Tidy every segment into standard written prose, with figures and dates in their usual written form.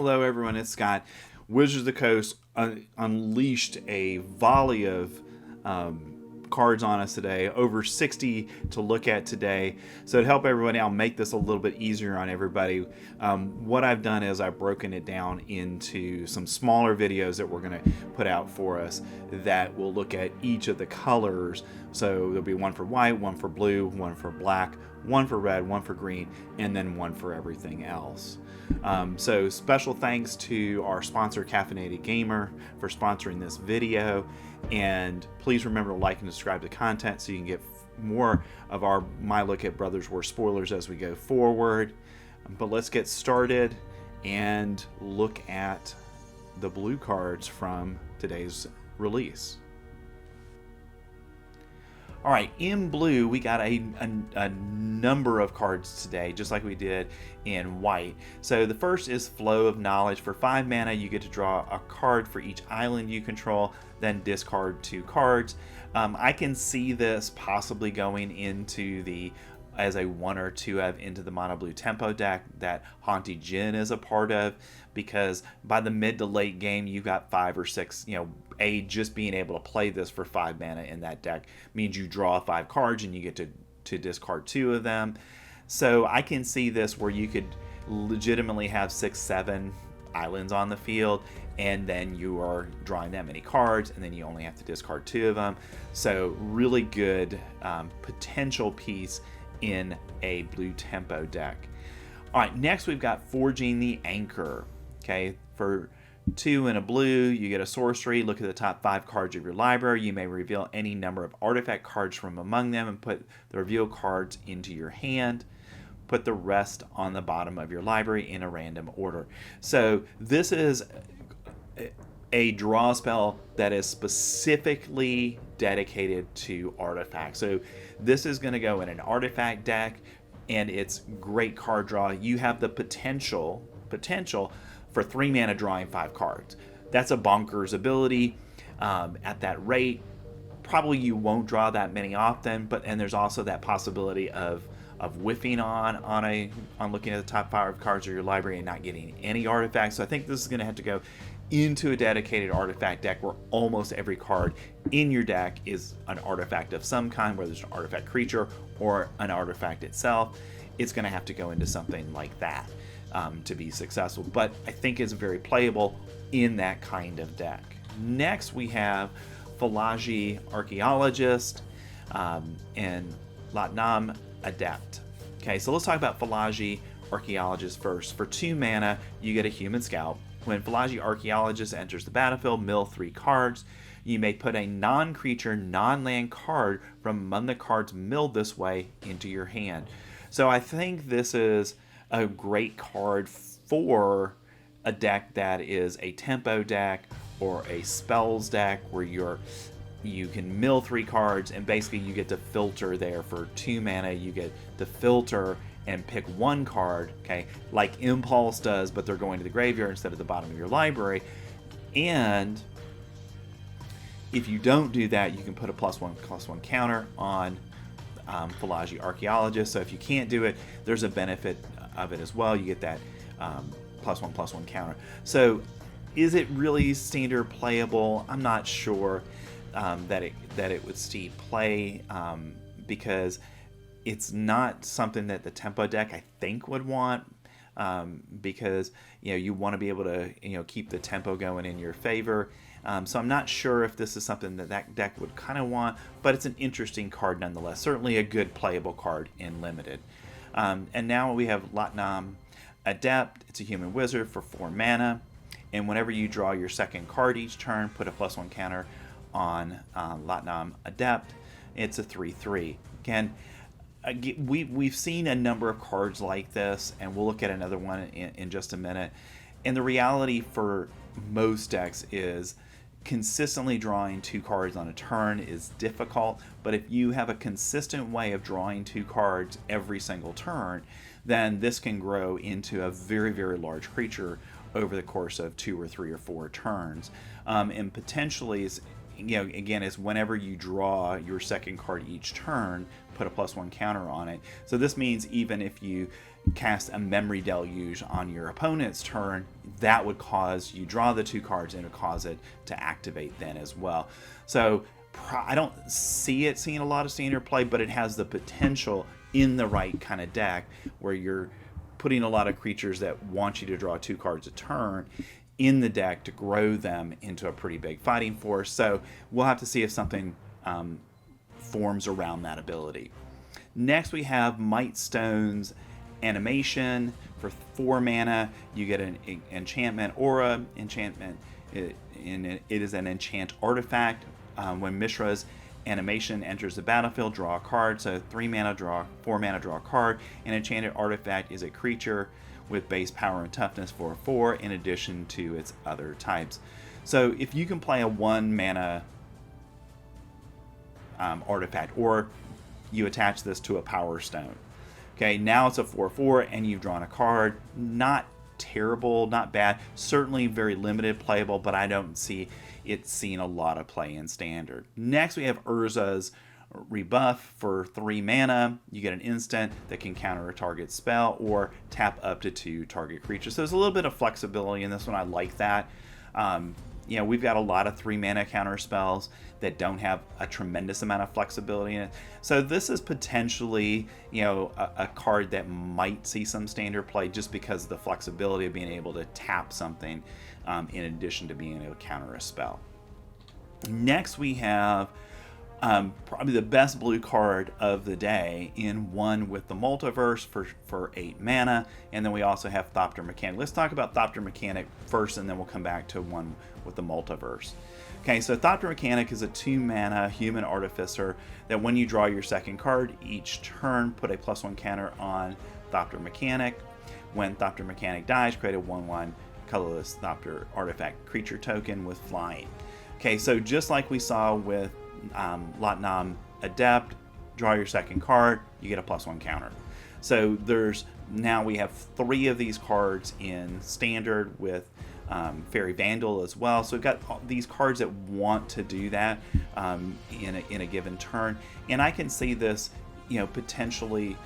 Hello, everyone. It's Scott. Wizards of the Coast unleashed a volley of cards on us today, over 60 to look at today. So to help everybody, I'll make this a little bit easier on everybody. What I've done is I've broken it down into some smaller videos that we're going to put out for us that will look at each of the colors. So there'll be one for white, one for blue, one for black, one for red, one for green, and then one for everything else. So special thanks to our sponsor, Caffeinated Gamer, for sponsoring this video. And please remember to like and subscribe to content so you can get more of our My Look at Brothers War spoilers as we go forward. But let's get started and look at the blue cards from today's release. All right, in blue, we got a number of cards today, just like we did in white. So the first is Flow of Knowledge. For 5 mana, you get to draw a card for each island you control, then discard 2 cards. I can see this possibly going into the as a 1 or 2 of into the mono blue tempo deck that Haunted Djinn is a part of, because by the mid to late game you got 5 or 6, just being able to play this for 5 mana in that deck means you draw 5 cards and you get to discard 2 of them. So I can see this where you could legitimately have 6, 7 islands on the field, and then you are drawing that many cards, and then you only have to discard 2 of them. So really good potential piece in a blue tempo deck. All right, next we've got Forging the Anchor. Okay, for 2 and a blue, you get a sorcery. Look at the top 5 cards of your library. You may reveal any number of artifact cards from among them and put the reveal cards into your hand. Put the rest on the bottom of your library in a random order. So this is a draw spell that is specifically dedicated to artifacts. So this is going to go in an artifact deck, and it's great card draw. You have the potential for 3 mana drawing 5 cards. That's a bonkers ability. At that rate, probably you won't draw that many often, and there's also that possibility of whiffing on looking at the top 5 cards of your library and not getting any artifacts. So I think this is going to have to go into a dedicated artifact deck where almost every card in your deck is an artifact of some kind, whether it's an artifact creature or an artifact itself. It's going to have to go into something like that to be successful, but I think it's very playable in that kind of deck. Next we have Falagi Archaeologist and Latnam Adept. Okay, so let's talk about Falagi Archaeologist first. For 2 mana, you get a Human Scout. When Falagi Archaeologist enters the battlefield, mill 3 cards. You may put a non-creature, non-land card from among the cards milled this way into your hand. So I think this is a great card for a deck that is a tempo deck or a spells deck where you can mill 3 cards, and basically you get to filter there. For 2 mana, you get to filter and pick 1 card, okay, like Impulse does, but they're going to the graveyard instead of the bottom of your library. And if you don't do that, you can put a +1/+1 counter on Falagi Archaeologist. So if you can't do it, there's a benefit of it as well. You get that +1/+1 counter. So is it really standard playable? I'm not sure that it would see play because it's not something that the tempo deck I think would want, because you want to be able to keep the tempo going in your favor. So I'm not sure if this is something that deck would kind of want, but it's an interesting card nonetheless. Certainly a good playable card in limited. And now we have Latnam Adept. It's a human wizard for 4 mana, and whenever you draw your second card each turn, put a +1 counter on Latnam Adept. It's a 3/3. Again, we've seen a number of cards like this, and we'll look at another one in just a minute. And the reality for most decks is consistently drawing 2 cards on a turn is difficult, but if you have a consistent way of drawing 2 cards every single turn, then this can grow into a very, very large creature over the course of 2 or 3 or 4 turns. And potentially again, is whenever you draw your second card each turn, put a +1 counter on it. So this means even if you cast a Memory Deluge on your opponent's turn, that would cause you draw the 2 cards and it would cause it to activate then as well. So I don't see it seeing a lot of standard play, but it has the potential in the right kind of deck where you're putting a lot of creatures that want you to draw 2 cards a turn in the deck to grow them into a pretty big fighting force. So we'll have to see if something forms around that ability. Next we have Mightstone's Animation. For 4 mana, you get an enchantment aura. Enchantment, it is an enchant artifact. When Mishra's Animation enters the battlefield, draw a card. So 3 mana, draw 4 mana, draw a card. An enchanted artifact is a creature with base power and toughness for 4 in addition to its other types. So if you can play a 1 mana artifact, or you attach this to a Power Stone, okay, now it's a 4/4 and you've drawn a card. Not terrible, not bad, certainly very limited playable, but I don't see it seeing a lot of play in standard. Next we have Urza's Rebuff. For 3 mana, you get an instant that can counter a target spell or tap up to 2 target creatures. So there's a little bit of flexibility in this one. I like that. We've got a lot of 3 mana counter spells that don't have a tremendous amount of flexibility in it. So this is potentially, a card that might see some standard play just because of the flexibility of being able to tap something in addition to being able to counter a spell. Next we have probably the best blue card of the day in one with the Multiverse for 8 mana, and then we also have Thopter Mechanic. Let's talk about Thopter Mechanic first, and then we'll come back to one with the Multiverse. Okay, so Thopter Mechanic is a 2 mana human artificer that when you draw your second card each turn, put a +1 counter on Thopter Mechanic. When Thopter Mechanic dies, create a 1/1 colorless Thopter artifact creature token with flying. Okay, so just like we saw with Lat-Nam Adept, draw your second card, you get a +1 counter. So now we have 3 of these cards in standard with Fairy Vandal as well. So we've got these cards that want to do that in a given turn, and I can see this, potentially,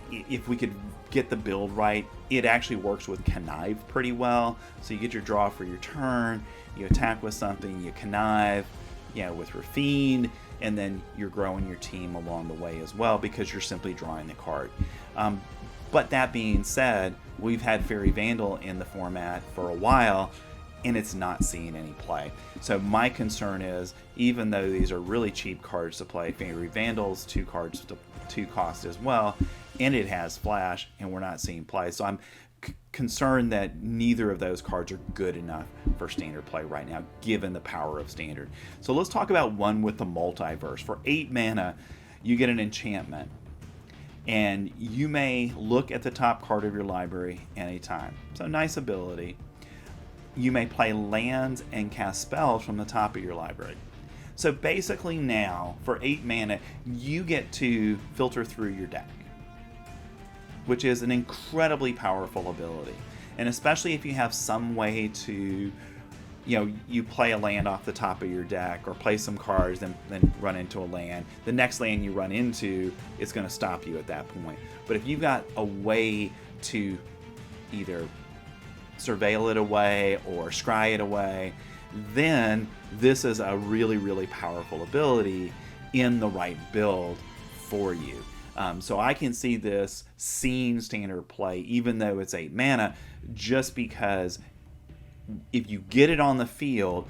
if we could get the build right, it actually works with Connive pretty well. So you get your draw for your turn, you attack with something, you connive, with Rafine, and then you're growing your team along the way as well because you're simply drawing the card. But that being said, we've had Fairy Vandal in the format for a while, and it's not seeing any play. So my concern is, even though these are really cheap cards to play, Fairy Vandal's 2 cards to 2 cost as well, and it has flash, and we're not seeing play. So I'm concerned that neither of those cards are good enough for standard play right now, given the power of standard. So let's talk about one with the Multiverse. For 8 mana, you get an enchantment, and you may look at the top card of your library anytime. So nice ability. You may play lands and cast spells from the top of your library. So basically now, for 8 mana, you get to filter through your deck, which is an incredibly powerful ability. And especially if you have some way to, you play a land off the top of your deck, or play some cards, then run into a land. The next land you run into is going to stop you at that point. But if you've got a way to either surveil it away or scry it away, then this is a really, really powerful ability in the right build for you. So I can see this seeing standard play, even though it's 8 mana, just because if you get it on the field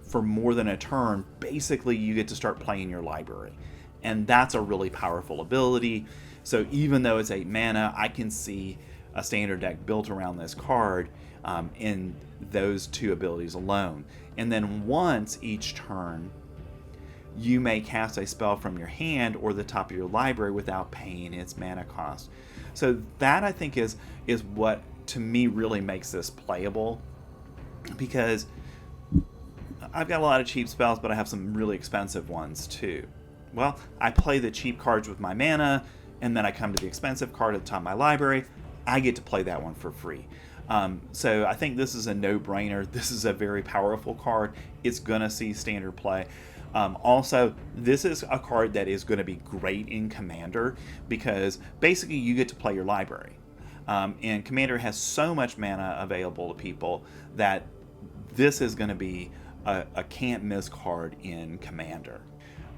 for more than a turn, basically you get to start playing your library. And that's a really powerful ability. So even though it's 8 mana, I can see a standard deck built around this card in those 2 abilities alone. And then once each turn, you may cast a spell from your hand or the top of your library without paying its mana cost. So that, I think, is what to me really makes this playable, because I've got a lot of cheap spells, but I have some really expensive ones too. Well, I play the cheap cards with my mana, and then I come to the expensive card at the top of my library. I get to play that one for free. So I think this is a no-brainer. This is a very powerful card. It's gonna see standard play. Also, this is a card that is going to be great in Commander because basically you get to play your library. And Commander has so much mana available to people that this is going to be a can't miss card in Commander.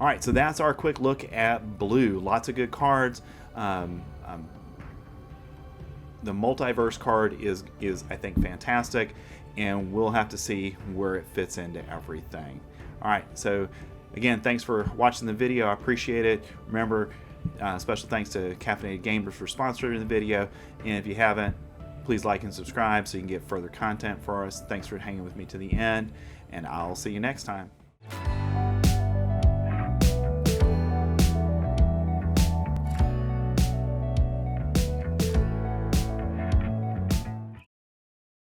All right, so that's our quick look at blue. Lots of good cards. The Multiverse card is I think fantastic, and we'll have to see where it fits into everything. All right, so again, thanks for watching the video. I appreciate it. Remember, special thanks to Caffeinated Gamers for sponsoring the video. And if you haven't, please like and subscribe so you can get further content for us. Thanks for hanging with me to the end, and I'll see you next time.